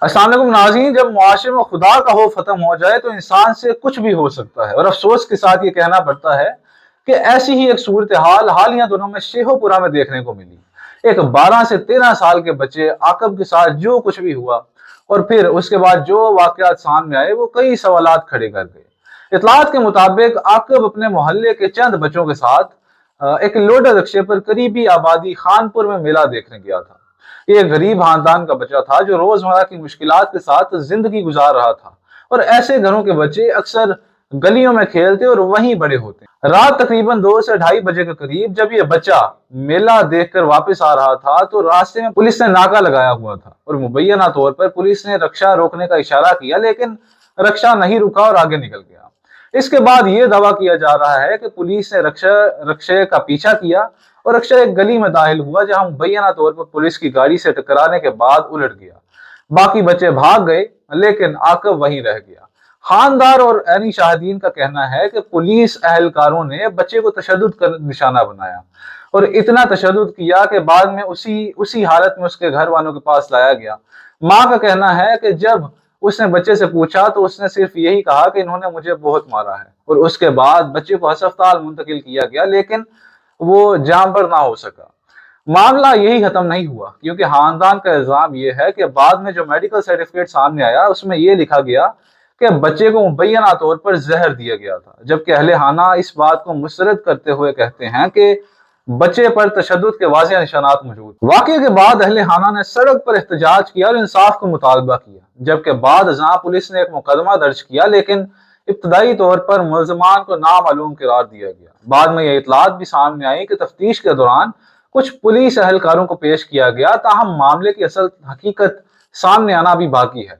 السلام علیکم ناظرین، جب معاشرے میں خدا کا خوف ختم ہو جائے تو انسان سے کچھ بھی ہو سکتا ہے، اور افسوس کے ساتھ یہ کہنا پڑتا ہے کہ ایسی ہی ایک صورتحال حالیہ دنوں میں شیخو پورہ میں دیکھنے کو ملی۔ ایک 12 سے 13 سال کے بچے عاقب کے ساتھ جو کچھ بھی ہوا اور پھر اس کے بعد جو واقعات سامنے آئے وہ کئی سوالات کھڑے کر گئے۔ اطلاعات کے مطابق عاقب اپنے محلے کے چند بچوں کے ساتھ ایک لوڈر رکشے پر قریبی آبادی خانپور میں میلہ دیکھنے گیا تھا۔ یہ ایک غریب خاندان کا بچہ تھا جو روزمرہ کی مشکلات کے ساتھ زندگی گزار رہا تھا، اور ایسے گھروں کے بچے اکثر گلیوں میں کھیلتے اور وہیں بڑے ہوتے ہیں۔ رات تقریباً 2 سے 2:30 بجے کے قریب جب یہ بچہ میلہ دیکھ کر واپس آ رہا تھا تو راستے میں پولیس نے ناکا لگایا ہوا تھا، اور مبینہ طور پر پولیس نے رکشہ روکنے کا اشارہ کیا، لیکن رکشہ نہیں رکا اور آگے نکل گیا۔ اس کے بعد یہ دعویٰ کیا جا رہا ہے کہ پولیس نے رکشے کا پیچھا کیا اور رکشہ ایک گلی میں داخل ہوا، جہاں مبینہ طور پر پولیس کی گاڑی سے ٹکرانے کے بعد الٹ گیا۔ باقی بچے بھاگ گئے لیکن عاقب وہیں رہ گیا۔ خاندار اور عینی شاہدین کا کہنا ہے کہ پولیس اہلکاروں نے بچے کو تشدد کا نشانہ بنایا اور اتنا تشدد کیا کہ بعد میں اسی حالت میں اس کے گھر والوں کے پاس لایا گیا۔ ماں کا کہنا ہے کہ جب اس نے بچے سے پوچھا تو اس نے صرف یہی کہا کہ انہوں نے مجھے بہت مارا ہے، اور اس کے بعد بچے کو ہسپتال منتقل کیا گیا لیکن وہ جاں بر نہ ہو سکا۔ معاملہ یہی ختم نہیں ہوا، کیونکہ خاندان کا الزام یہ ہے کہ بعد میں جو میڈیکل سرٹیفکیٹ سامنے آیا اس میں یہ لکھا گیا کہ بچے کو مبینہ طور پر زہر دیا گیا تھا، جبکہ اہل خانہ اس بات کو مسترد کرتے ہوئے کہتے ہیں کہ بچے پر تشدد کے واضح نشانات موجود۔ واقعے کے بعد اہل خانہ نے سڑک پر احتجاج کیا اور انصاف کا مطالبہ کیا، جبکہ بعد ازاں پولیس نے ایک مقدمہ درج کیا، لیکن ابتدائی طور پر ملزمان کو نامعلوم قرار دیا گیا۔ بعد میں یہ اطلاعات بھی سامنے آئی کہ تفتیش کے دوران کچھ پولیس اہلکاروں کو پیش کیا گیا، تاہم معاملے کی اصل حقیقت سامنے آنا بھی باقی ہے۔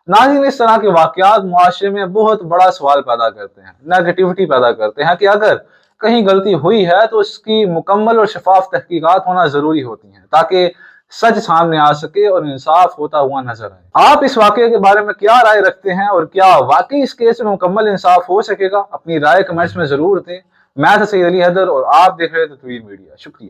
ناظرین، اس طرح کے واقعات معاشرے میں بہت بڑا سوال پیدا کرتے ہیں، نیگیٹیوٹی پیدا کرتے ہیں کہ اگر کہیں غلطی ہوئی ہے تو اس کی مکمل اور شفاف تحقیقات ہونا ضروری ہوتی ہیں، تاکہ سچ سامنے آ سکے اور انصاف ہوتا ہوا نظر آئے۔ آپ اس واقعے کے بارے میں کیا رائے رکھتے ہیں، اور کیا واقعی اس کیس میں مکمل انصاف ہو سکے گا؟ اپنی رائے کمنٹس میں ضرور دیں۔ میں تھا سید علی حیدر اور آپ دیکھ رہے تھے تطویر میڈیا۔ شکریہ۔